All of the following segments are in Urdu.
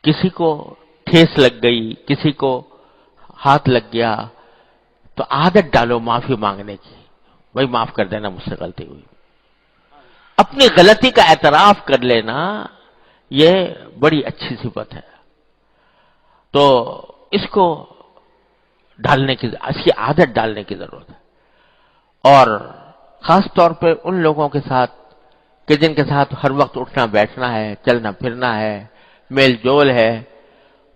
کسی کو ٹھیس لگ گئی، کسی کو ہاتھ لگ گیا، تو عادت ڈالو معافی مانگنے کی، بھائی معاف کر دینا مجھ سے غلطی ہوئی. اپنی غلطی کا اعتراف کر لینا یہ بڑی اچھی صفت ہے. تو اس کو ڈالنے کی، اس کی عادت ڈالنے کی ضرورت ہے. اور خاص طور پہ ان لوگوں کے ساتھ کہ جن کے ساتھ ہر وقت اٹھنا بیٹھنا ہے، چلنا پھرنا ہے، میل جول ہے،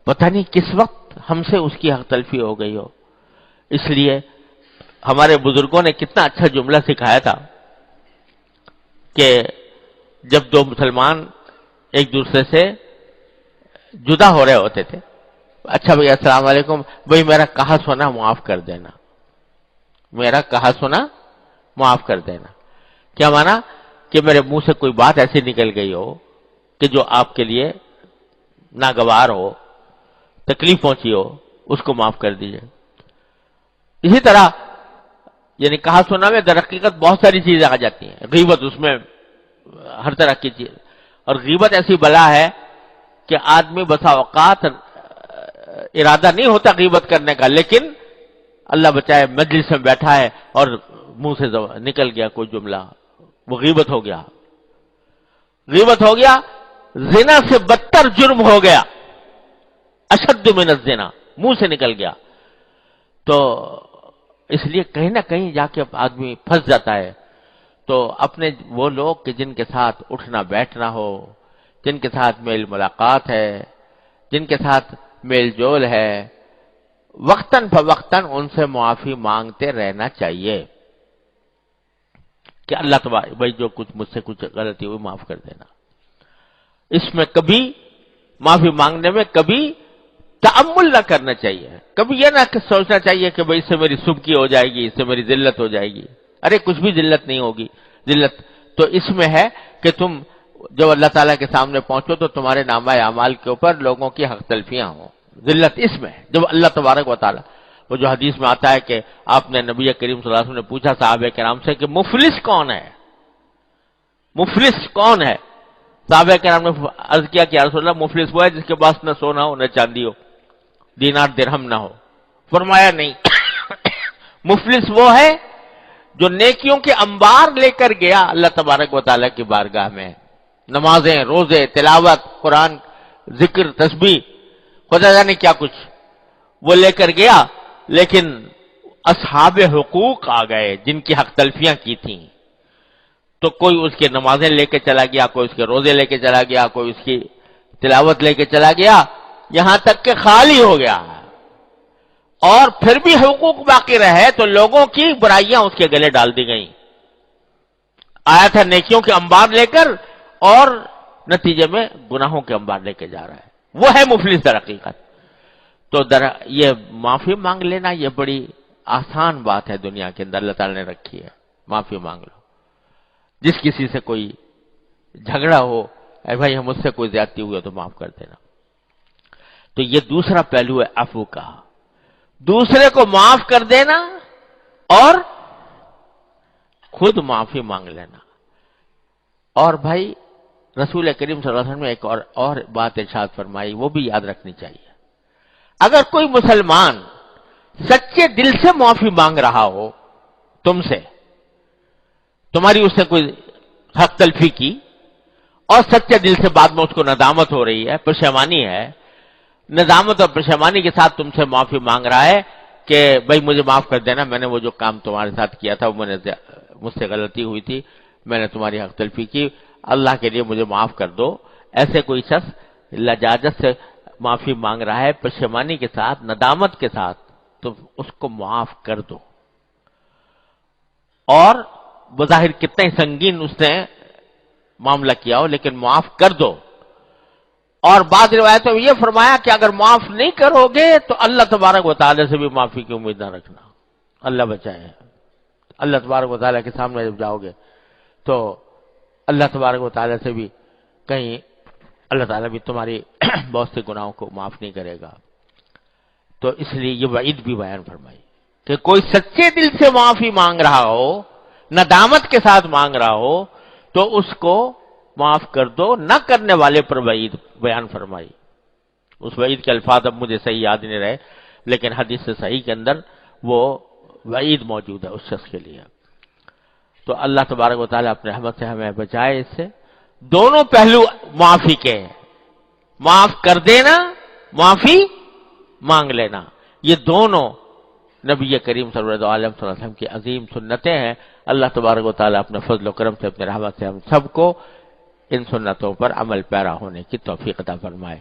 پتہ نہیں کس وقت ہم سے اس کی حق تلفی ہو گئی ہو. اس لیے ہمارے بزرگوں نے کتنا اچھا جملہ سکھایا تھا کہ جب دو مسلمان ایک دوسرے سے جدا ہو رہے ہوتے تھے، اچھا بھئی السلام علیکم، بھئی میرا کہا سنا معاف کر دینا، میرا کہا سنا معاف کر دینا. کیا مانا کہ میرے منہ سے کوئی بات ایسی نکل گئی ہو کہ جو آپ کے لیے ناگوار ہو، تکلیف پہنچی ہو، اس کو معاف کر دیجئے. اسی طرح یعنی کہا سنا میں در حقیقت بہت ساری چیزیں آ جاتی ہیں. غیبت اس میں ہر طرح کی چیز، اور غیبت ایسی بلا ہے کہ آدمی بسا اوقات ارادہ نہیں ہوتا غیبت کرنے کا، لیکن اللہ بچائے مجلس میں بیٹھا ہے اور منہ سے نکل گیا کوئی جملہ، وہ غیبت ہو گیا. غیبت ہو گیا، زنا سے بدتر جرم ہو گیا، اشد من الزنا، منہ سے نکل گیا. تو اس لیے کہیں نہ کہیں جا کے آدمی پھنس جاتا ہے. تو اپنے وہ لوگ کہ جن کے ساتھ اٹھنا بیٹھنا ہو، جن کے ساتھ میل ملاقات ہے، جن کے ساتھ میل جول ہے، وقتاً فوقتاً ان سے معافی مانگتے رہنا چاہیے کہ اللہ تبارک بھائی جو کچھ مجھ سے کچھ غلطی ہوئی معاف کر دینا. اس میں کبھی معافی مانگنے میں کبھی تأمل نہ کرنا چاہیے. کبھی یہ نہ سوچنا چاہیے کہ بھئی اس سے میری سبکی ہو جائے گی، اس سے میری ذلت ہو جائے گی. ارے کچھ بھی ذلت نہیں ہوگی. ذلت تو اس میں ہے کہ تم جب اللہ تعالیٰ کے سامنے پہنچو تو تمہارے نامہ اعمال کے اوپر لوگوں کی حق تلفیاں ہوں. ذلت اس میں ہے. جب اللہ تبارک و تعالیٰ، وہ جو حدیث میں آتا ہے کہ آپ نے نبی کریم صلی اللہ علیہ وسلم نے پوچھا صحابہ کرام سے کہ مفلس کون ہے؟ مفلس کون ہے؟ صحابہ کرام نے عرض کیا کہ یا رسول اللہ مفلس وہ ہے جس کے پاس نہ سونا ہو نہ چاندی ہو، دینار درہم نہ ہو. فرمایا نہیں، مفلس وہ ہے جو نیکیوں کے انبار لے کر گیا اللہ تبارک و تعالیٰ کی بارگاہ میں، نمازیں، روزے، تلاوت، قرآن، ذکر، تسبیح، خدا جانے کیا کچھ وہ لے کر گیا، لیکن اصحاب حقوق آ گئے جن کی حق تلفیاں کی تھیں. تو کوئی اس کے نمازیں لے کے چلا گیا، کوئی اس کے روزے لے کے چلا گیا، کوئی اس کی تلاوت لے کے چلا گیا، یہاں تک کہ خالی ہو گیا. اور پھر بھی حقوق باقی رہے تو لوگوں کی برائیاں اس کے گلے ڈال دی گئیں. آیا تھا نیکیوں کے انبار لے کر اور نتیجے میں گناہوں کے انبار لے کے جا رہا ہے. وہ ہے مفلس در حقیقت. تو یہ معافی مانگ لینا یہ بڑی آسان بات ہے دنیا کے اندر اللہ تعالی نے رکھی ہے. معافی مانگ لو. جس کسی سے کوئی جھگڑا ہو، اے بھائی ہم مجھ سے کوئی زیادتی ہوئی تو معاف کر دینا. تو یہ دوسرا پہلو ہے عفو کا، دوسرے کو معاف کر دینا اور خود معافی مانگ لینا. اور بھائی رسول کریم صلی اللہ علیہ وسلم نے ایک اور بات ارشاد فرمائی، وہ بھی یاد رکھنی چاہیے. اگر کوئی مسلمان سچے دل سے معافی مانگ رہا ہو تم سے، تمہاری اس سے کوئی حق تلفی کی، اور سچے دل سے بعد میں اس کو ندامت ہو رہی ہے، پشیمانی ہے، ندامت اور پشیمانی کے ساتھ تم سے معافی مانگ رہا ہے کہ بھائی مجھے معاف کر دینا، میں نے وہ جو کام تمہارے ساتھ کیا تھا وہ مجھ سے غلطی ہوئی تھی، میں نے تمہاری حق تلفی کی، اللہ کے لیے مجھے معاف کر دو. ایسے کوئی شخص لجاجت سے معافی مانگ رہا ہے، پشیمانی کے ساتھ، ندامت کے ساتھ، تو اس کو معاف کر دو. اور بظاہر کتنا ہی سنگین اس نے معاملہ کیا ہو لیکن معاف کر دو. اور بعض روایتوں میں یہ فرمایا کہ اگر معاف نہیں کرو گے تو اللہ تبارک و تعالی سے بھی معافی کی امید نہ رکھنا. اللہ بچائے. اللہ تبارک و تعالی کے سامنے جب جاؤ گے تو اللہ تبارک و تعالی سے بھی کہیں اللہ تعالیٰ بھی تمہاری بہت سے گناہوں کو معاف نہیں کرے گا. تو اس لیے یہ وعید بھی بیان فرمائی کہ کوئی سچے دل سے معافی مانگ رہا ہو، ندامت کے ساتھ مانگ رہا ہو، تو اس کو معاف کر دو. نہ کرنے والے پر وعید بیان فرمائی. اس وعید کے الفاظ اب مجھے صحیح یاد نہیں رہے، لیکن حدیث صحیح کے اندر وہ وعید موجود ہے اس شخص کے لیے۔ تو اللہ تبارک و تعالیٰ اپنے رحمت سے ہمیں بچائے اس سے۔ دونوں پہلو معافی کے ہیں، معاف کر دینا، معافی مانگ لینا، یہ دونوں نبی کریم صلی اللہ علیہ وسلم کی عظیم سنتیں ہیں۔ اللہ تبارک و تعالیٰ اپنے فضل و کرم سے، اپنے رحمت سے ہم سب کو ان سنتوں پر عمل پیرا ہونے کی توفیق عطا فرمائے۔